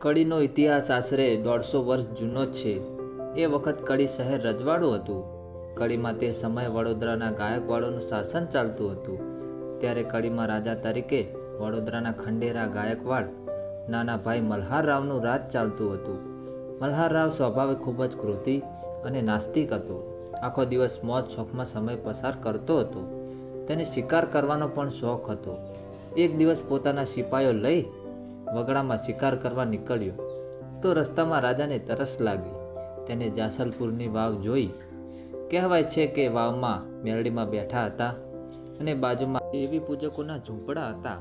કડીનો ઇતિહાસ આશરે 150 વર્ષ જૂનો છે. એ વખત કડી શહેર રજવાડું હતું. કડીમાં તે સમયે વડોદરાના ગાયકવાડોનું શાસન ચાલતું હતું. ત્યારે કડીમાં રાજા તરીકે વડોદરાના ખંડેરા ગાયકવાડ નાના ભાઈ મલ્હારરાવનું રાજ ચાલતું હતું. મલ્હારરાવ સ્વભાવે ખૂબ જ ક્રોધી અને નાસ્તિક હતો. આખો દિવસ મોજ શોખમાં સમય પસાર કરતો હતો. તેને શિકાર કરવાનો પણ શોખ હતો. એક દિવસ પોતાના સિપાઈઓ લઈ વગડામાં શિકાર કરવા નીકળ્યો તો રસ્તામાં રાજાને તરસ લાગી. તેને જાસલપુરની વાવ જોઈ. કહેવાય છે કે વાવમાં મેરડીમાં બેઠા હતા અને બાજુમાં દેવી પૂજકોના ઝૂંપડા હતા.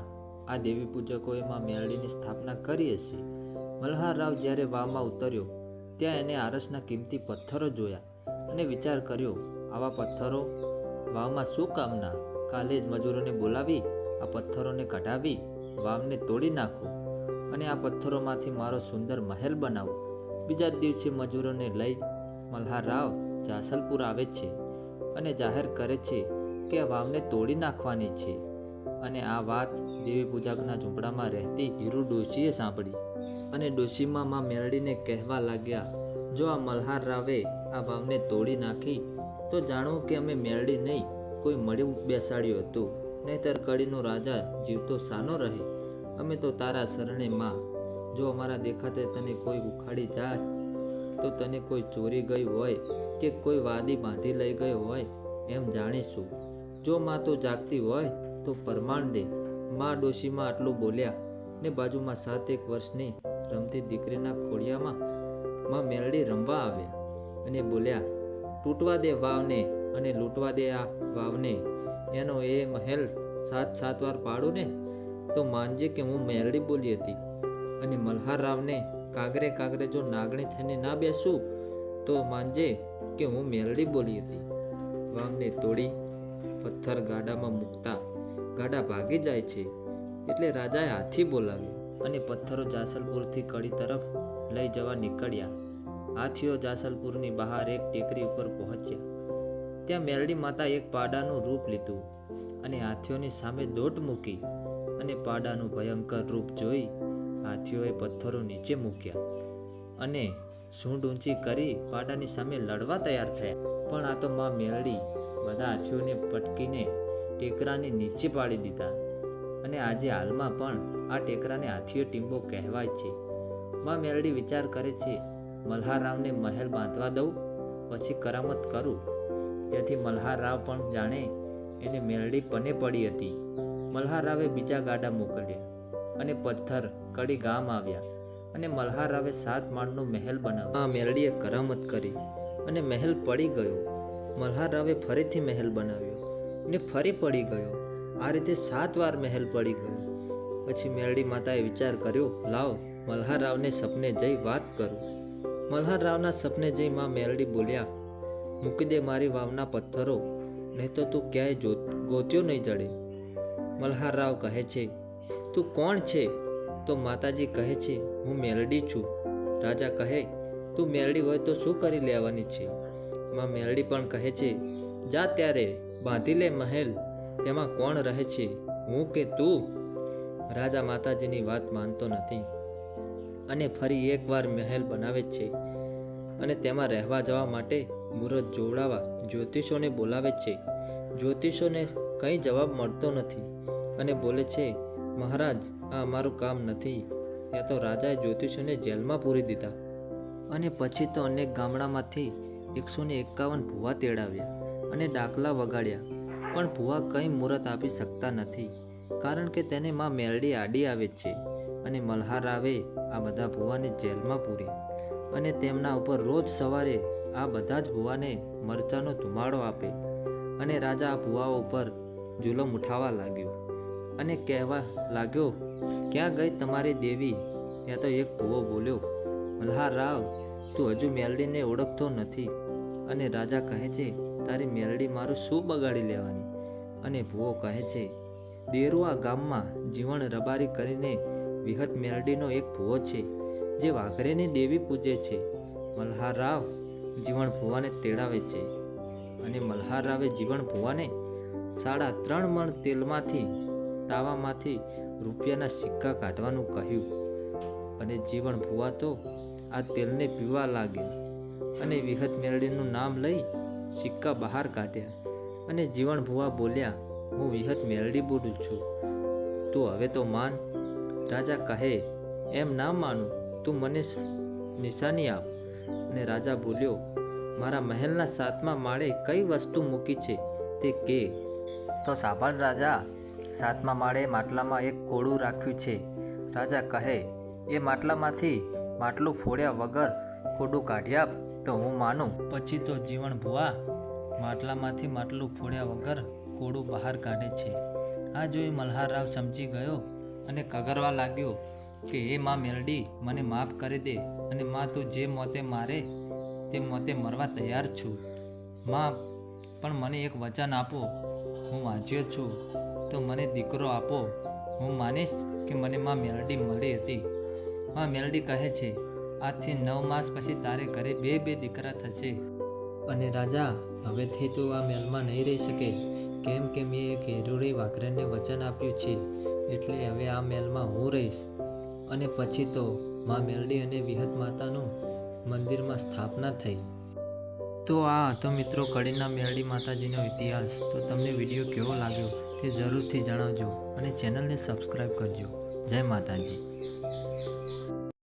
આ દેવી પૂજકોએ માં મેરડીની સ્થાપના કરી હશે. મલ્હારરાવ જ્યારે વાવમાં ઉતર્યો ત્યાં એને આરસના કિંમતી પથ્થરો જોયા અને વિચાર કર્યો, આવા પથ્થરો વાવમાં શું કામના? કાલે જ મજૂરોને બોલાવી આ પથ્થરોને કઢાવી વાવને તોડી નાખો અને આ પથ્થરોમાંથી મારો સુંદર મહેલ બનાવો. બીજા જ દિવસે મજૂરોને લઈ મલ્હારરાવ જાસલપુર આવે છે અને જાહેર કરે છે કે આ વાવને તોડી નાખવાની છે. અને આ વાત દેવી પૂજકના ઝૂંપડામાં રહેતી હીરુ ડોશીએ સાંભળી અને ડોશીમાં માં મેરડીને કહેવા લાગ્યા, જો આ મલ્હારરાવે આ વાવને તોડી નાખી તો જાણવું કે અમે મેરડી નહીં કોઈ મળી બેસાડ્યું હતું, નહીંતર કડીનો રાજા જીવતો સાનો રહે. અમે તો તારા શરણે માં. જો અમારા દેખાતે તને કોઈ ઉખાડી જાય તો તને કોઈ ચોરી ગઈ હોય કે કોઈ વાદી બાંધી લઈ ગયો હોય એમ જાણીશું. જો માં તો જાગતી હોય તો પરમાણ દે. માં ડોશીમાં આટલું બોલ્યા ને બાજુમાં 7 વર્ષની રમતી દીકરીના ખોડિયામાં માં મેરડી રમવા આવ્યા અને બોલ્યા, તૂટવા દે વાવને અને લૂંટવા દે આ વાવને. એનો એ મહેલ 7 વાર પાડું ને તો માનજે કે હું મેરડી બોલી હતી. અને મલ્હારરાવને કાગરે કાગરે જો નાગણી થઈને ના બેસું તો માનજે કે હું મેરડી બોલી હતી. વાવને તોડી પથ્થર ગાડામાં મૂકતા ગાડા ભાગી જાય છે એટલે રાજાએ હાથી બોલાવ્યો અને પથ્થરો જાસલપુરથી કડી તરફ લઈ જવા નીકળ્યા. હાથીઓ જાસલપુરની બહાર એક ટેકરી ઉપર પહોંચ્યા. ત્યાં મેરડી માતા એક પાડાનું રૂપ લીધું અને હાથીઓની સામે દોટ મૂકી અને પાડાનું ભયંકર રૂપ જોઈ હાથીઓએ પથ્થરો નીચે મૂક્યા અને સૂંઢ ઊંચી કરી પાડાની સામે લડવા તૈયાર થયા. પણ આ તો માં મેરડી બધા હાથીઓને પટકીને ટેકરાની નીચે પાડી દીધા અને આજે હાલમાં પણ આ ટેકરાને હાથીઓ ટીંબો કહેવાય છે. માં મેરડી વિચાર કરે છે, મલ્હારરાવને મહેલ બાંધવા દઉં પછી કરામત કરું, જેથી મલ્હારરાવ પણ જાણે એને મેરડી પને પડી હતી. મલ્હારરાવે બીજા ગાડા મોકલ્યા અને પથ્થર કડી ગામ આવ્યા અને મલ્હારરાવે 7 માળનો મહેલ બનાવ્યો. આ મેરડીએ કરામત કરી અને મહેલ પડી ગયો. મલ્હારરાવે ફરીથી મહેલ બનાવ્યો ને ફરી પડી ગયો. આ રીતે 7 વાર મહેલ પડી ગયો. પછી મેરડી માતાએ વિચાર કર્યો, લાવ મલ્હારરાવને સપને જઈ વાત કરું. મલ્હારરાવના સપને જઈ માં મેરડી બોલ્યા, મૂકી દે મારી વાવના પથ્થરો, નહીં તો તું ક્યાંય ગોત્યો નહીં જડે. મલ્હારરાવ કહે છે, તું કોણ છે? તો માતાજી કહે છે, હું મેરડી છું. રાજા કહે, તું મેરડી હોય તો શું કરી લેવાની છે? માં મેરડી પણ કહે છે, જા ત્યારે બાંધી લે મહેલ, તેમાં કોણ રહે છે, હું કે તું? રાજા માતાજીની વાત માનતો નથી અને ફરી એકવાર મહેલ બનાવે છે અને તેમાં રહેવા જવા માટે મુહૂર્ત જોડાવા જ્યોતિષોને બોલાવે છે. જ્યોતિષોને કંઈ જવાબ મળતો નથી અને બોલે છે, મહારાજ આ અમારું કામ નથી. ત્યાં તો રાજાએ જ્યોતિષોને જેલમાં પૂરી દીધા અને પછી તો અનેક ગામડામાંથી 151 ભૂવા તેડાવ્યા અને ડાકલા વગાડ્યા, પણ ભૂવા કંઈ મુહૂર્ત આપી શકતા નથી, કારણ કે તેને માં મેરડી આડી આવે છે. અને મલ્હારરાવે આ બધા ભૂવાને જેલમાં પૂરી અને તેમના ઉપર રોજ સવારે આ બધા જ ભૂવાને મરચાનો ધુમાડો આપે. અને રાજા આ ભૂવાઓ ઉપર જુલમ ઉઠાવવા લાગ્યો અને કહેવા લાગ્યો, ક્યાં ગઈ તમારી દેવી? ત્યાં તો એક ભૂવો બોલ્યો, મલ્હારરાવ તું હજુ મેરડીને ઓળખતો નથી. અને રાજા કહે છે, તારી મેરડી મારું શું બગાડી લેવાની? અને ભૂવો કહે છે, દેરુઆ ગામમાં જીવણ રબારી કરીને વિહત મેરડીનો એક ભૂવો છે જે વાઘરેની દેવી પૂજે છે. મલ્હારરાવ જીવણ ભૂવાને તેડાવે છે અને મલ્હારરાવે જીવણ ભૂવાને 3.5 મણ તેલમાંથી તાવામાંથી રૂપિયાના સિક્કા કાઢવાનું કહ્યું. અને જીવણ ભુવા તો આ તેલને પીવા લાગ્યા અને વિહત મેરડીનું નામ લઈ સિક્કા બહાર કાઢ્યા અને જીવણ ભુવા બોલ્યા, હું વિહત મેરડી બોલું છું, તું હવે તો માન. રાજા કહે, એમ ના માનું, તું મને નિશાની આપ. અને રાજા બોલ્યો, મારા મહેલના 7મા માળે કઈ વસ્તુ મૂકી છે તે કે. તો સાંભળ રાજા, 7મા માળે માટલામાં એક કોળું રાખ્યું છે. રાજા કહે, એ માટલામાંથી માટલું ફોડ્યા વગર કોડું કાઢી આપ તો હું માનું. પછી તો જીવણ ભુવા માટલામાંથી માટલું ફોડ્યા વગર કોડું બહાર કાઢે છે. આ જોઈ મલ્હારરાવ સમજી ગયો અને કગરવા લાગ્યો કે એ માં મેરડી મને માફ કરી દે અને માં તું જે મોતે મારે તે મોતે મરવા તૈયાર છું. માં પણ મને એક વચન આપો, હું વાંચ્યો છું તો મને દીકરો આપો. હું માનીશ કે મને માં મેરડી મળી હતી. માં મેરડી કહે છે, આજથી 9 માસ પછી તારે ઘરે બે દીકરા થશે. અને રાજા, હવેથી તું આ મહેલમાં નહીં રહી શકે, કેમ કે મેં એક હિરુડી વાઘરેને વચન આપ્યું છે, એટલે હવે આ મહેલમાં હું રહીશ. અને પછી તો માં મેરડી અને વિહત માતાનું મંદિરમાં સ્થાપના થઈ. તો આ હતો મિત્રો કડીના મેરડી માતાજીનો ઇતિહાસ. તો તમને વિડીયો કેવો લાગ્યો તે જરૂરથી જણાવજો અને ચેનલને સબસ્ક્રાઈબ કરજો. જય માતાજી.